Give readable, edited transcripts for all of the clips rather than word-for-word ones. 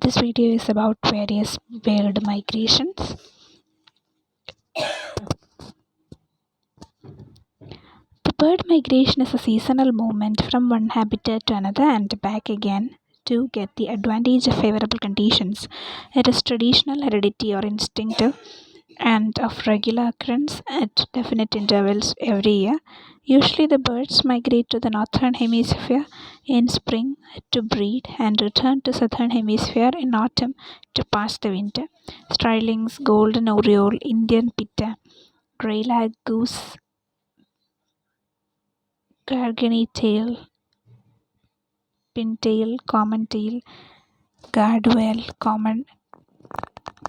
This video is about various bird migrations. The bird migration is a seasonal movement from one habitat to another and back again to get the advantage of favorable conditions. It is traditional, hereditary, or instinctive, and of regular occurrence at definite intervals every year. Usually, the birds migrate to the northern hemisphere in spring to breed and return to southern hemisphere in autumn to pass the winter. Starlings, golden oriole, Indian pitta, grey-lag goose, gargany tail, pintail, common tail, gardwell, common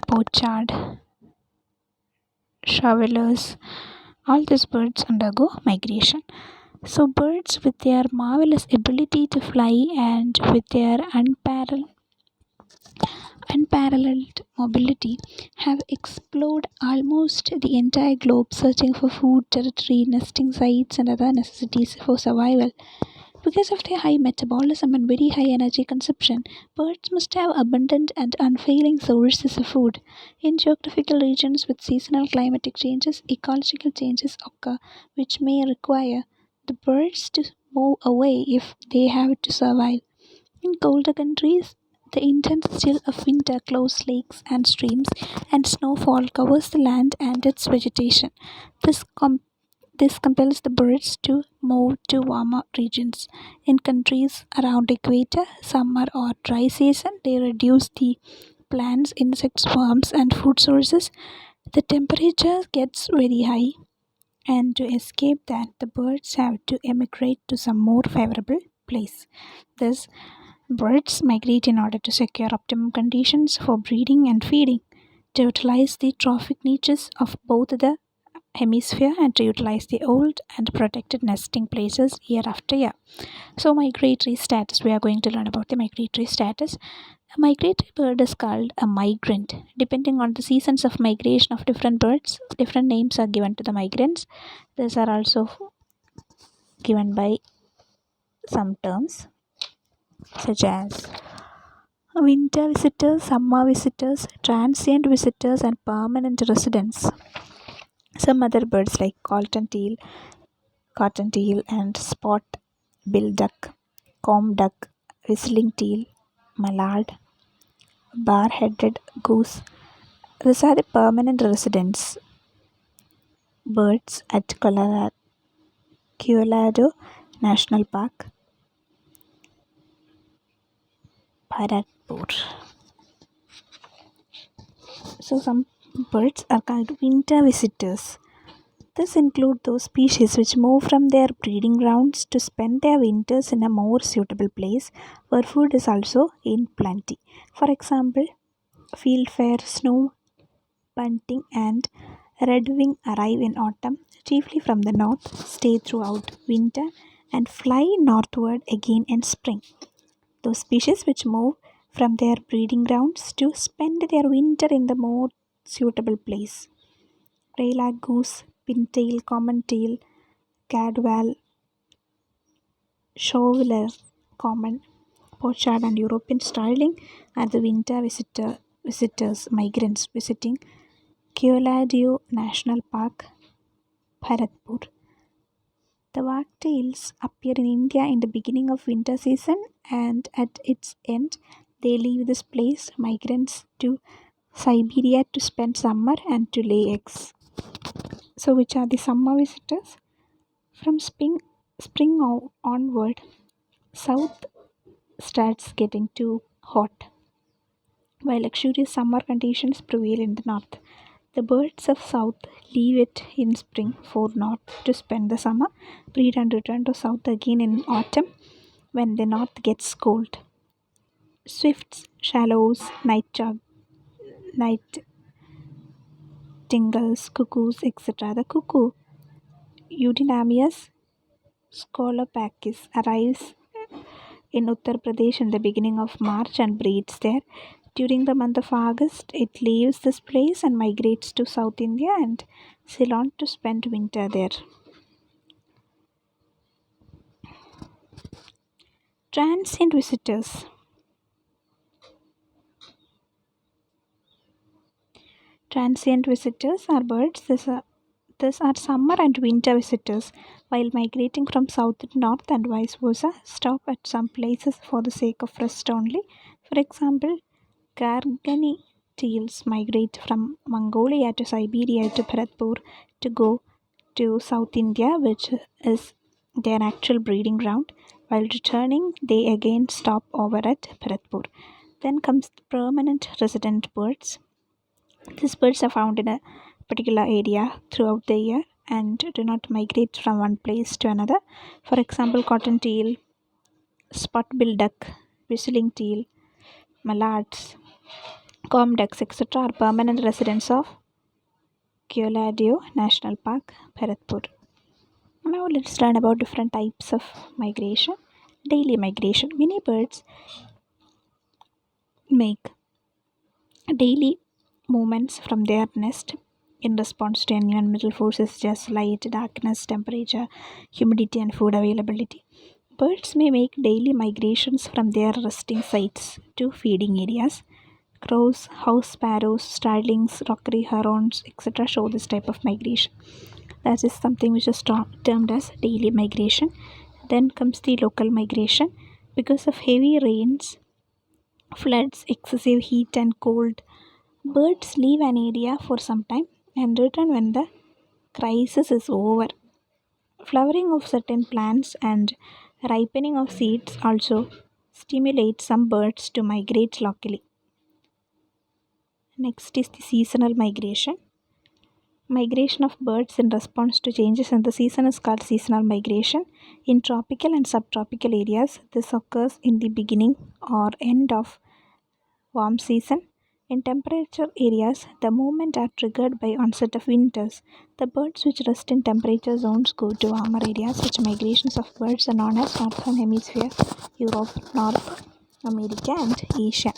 pochard, shovelers, all these birds undergo migration. So, birds with their marvelous ability to fly and with their unparalleled mobility have explored almost the entire globe, searching for food, territory, nesting sites, and other necessities for survival. Because of their high metabolism and very high energy consumption, birds must have abundant and unfailing sources of food. In geographical regions with seasonal climatic changes, ecological changes occur which may require the birds to move away if they have to survive. In colder countries, the intense chill of winter closes lakes and streams, and snowfall covers the land and its vegetation. This this compels the birds to move to warmer regions. In countries around equator, summer or dry season, they reduce the plants, insects, worms, and food sources. The temperature gets very high, and to escape that, the birds have to emigrate to some more favorable place. Thus, birds migrate in order to secure optimum conditions for breeding and feeding, to utilize the trophic niches of both the hemisphere and to utilize the old and protected nesting places year after year. So, migratory status, we are going to learn about the migratory status. A migratory bird is called a migrant. Depending on the seasons of migration of different birds, different names are given to the migrants. These are also given by some terms such as winter visitors, summer visitors, transient visitors, and permanent residents. Some other birds like cottontail, and spot-billed duck, comb duck, whistling teal, mallard, bar-headed goose. These are the permanent residents birds at Colorado National Park, Bharatpur. So some birds are called winter visitors. This include those species which move from their breeding grounds to spend their winters in a more suitable place where food is also in plenty. For example, fieldfare, snow bunting, and redwing arrive in autumn, chiefly from the north, stay throughout winter, and fly northward again in spring. Those species which move from their breeding grounds to spend their winter in the more suitable place. Greylag goose, pintail, common tail, gadwall, shoveler, common, pochard, and European starling are the winter visitors, migrants visiting Colorado National Park, Bharatpur. The wagtails appear in India in the beginning of winter season, and at its end they leave this place, migrants to Siberia to spend summer and to lay eggs. So, which are the summer visitors? From spring onward, south starts getting too hot, while luxurious summer conditions prevail in the north. The birds of south leave it in spring for north to spend the summer, breed and return to south again in autumn when the north gets cold. Swifts, shallows, nightingales, cuckoos, etc. The cuckoo, Eudynamius scolopacis, arrives in Uttar Pradesh in the beginning of March and breeds there. During the month of August, it leaves this place and migrates to South India and Ceylon to spend winter there. Transient visitors. Transient visitors are birds. These are summer and winter visitors. While migrating from south to north and vice versa, stop at some places for the sake of rest only. For example, Gargani teals migrate from Mongolia to Siberia to Bharatpur to go to South India, which is their actual breeding ground. While returning, they again stop over at Bharatpur. Then comes the permanent resident birds. These birds are found in a particular area throughout the year and do not migrate from one place to another. For example, cottontail, spot-billed duck, whistling teal, mallards, com ducks, etc. are permanent residents of Keoladeo National Park, Bharatpur. Now let's learn about different types of migration. Daily migration. Many birds make daily movements from their nest in response to environmental forces such as light, darkness, temperature, humidity, and food availability. Birds may make daily migrations from their resting sites to feeding areas. Crows, house sparrows, starlings, rockery herons, etc. show this type of migration. That is something which is termed as daily migration. Then comes the local migration. Because of heavy rains, floods, excessive heat, and cold, birds leave an area for some time and return when the crisis is over. Flowering of certain plants and ripening of seeds also stimulate some birds to migrate locally. Next is the seasonal migration. Migration of birds in response to changes in the season is called seasonal migration. In tropical and subtropical areas, this occurs in the beginning or end of warm season. In temperature areas, the movement are triggered by onset of winters. The birds which rest in temperature zones go to warmer areas. Such migrations of birds are known as Northern Hemisphere, Europe, North America, and Asia.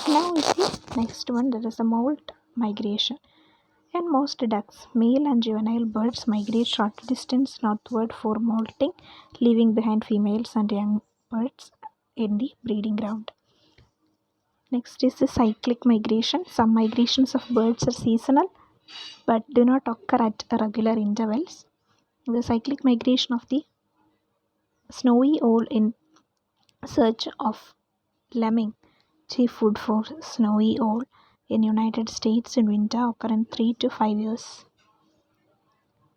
Now is the next one, that is the molt migration. In most ducks, male and juvenile birds migrate short distance northward for molting, leaving behind females and young birds in the breeding ground. Next is the cyclic migration. Some migrations of birds are seasonal but do not occur at regular intervals. The cyclic migration of the snowy owl in search of lemming, chief food for snowy owl in United States in winter, occur in 3 to 5 years.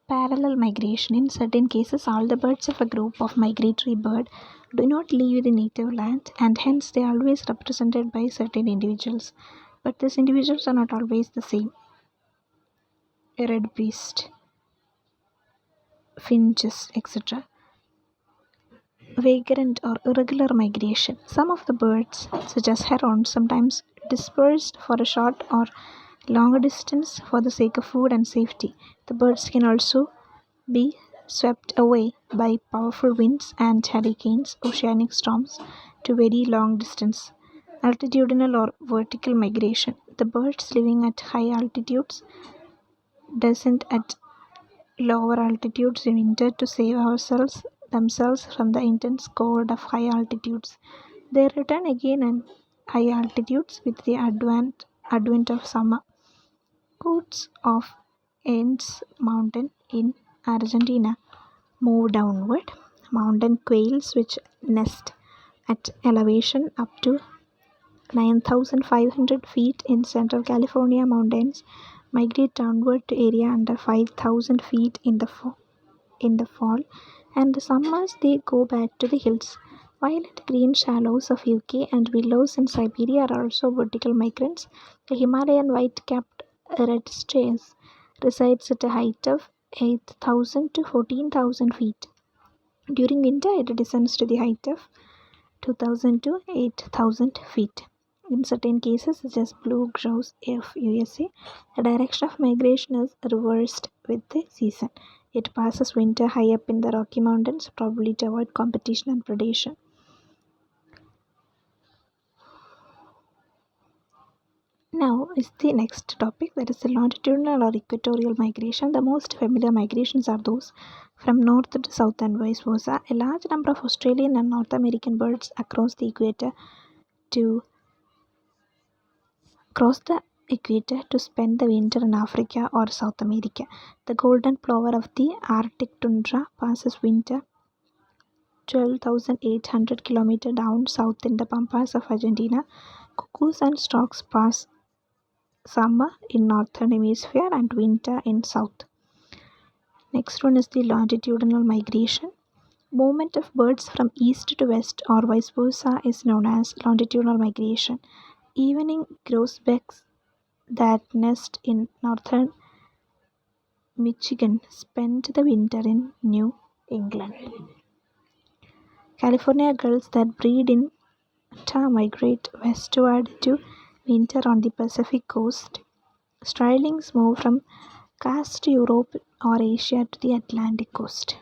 Parallel migration. In certain cases, all the birds of a group of migratory bird do not leave the native land and hence they are always represented by certain individuals. But these individuals are not always the same. Red beast, finches, etc. Vagrant or irregular migration. Some of the birds, such as herons, sometimes dispersed for a short or longer distance for the sake of food and safety. The birds can also be swept away by powerful winds and hurricanes, oceanic storms to very long distance. Altitudinal or vertical migration. The birds living at high altitudes descend at lower altitudes in winter to save themselves from the intense cold of high altitudes. They return again at high altitudes with the advent of summer. Coats of Andes Mountain in Argentina move downward. Mountain quails, which nest at elevation up to 9,500 feet in Central California mountains, migrate downward to area under 5,000 feet in the fall, and the summers they go back to the hills. Violet green shallows of UK and willows in Siberia are also vertical migrants. The Himalayan white-capped red strays resides at a height of 8,000 to 14,000 feet. During winter, it descends to the height of 2,000 to 8,000 feet. In certain cases, such as blue grouse of USA, the direction of migration is reversed with the season. It passes winter high up in the Rocky Mountains, probably to avoid competition and predation. Now is the next topic, that is the longitudinal or equatorial migration. The most familiar migrations are those from north to south and vice versa. A large number of Australian and North American birds across the equator to cross the equator to spend the winter in Africa or South America. The golden plover of the Arctic tundra passes winter 12,800 km down south in the pampas of Argentina. Cuckoos and storks pass summer in northern hemisphere and winter in south. Next one is the longitudinal migration. Movement of birds from east to west or vice versa is known as longitudinal migration. Evening grosbeaks that nest in northern Michigan spend the winter in New England. California gulls that breed in Utah migrate westward to winter on the Pacific coast. Starlings move from West Europe or Asia to the Atlantic coast.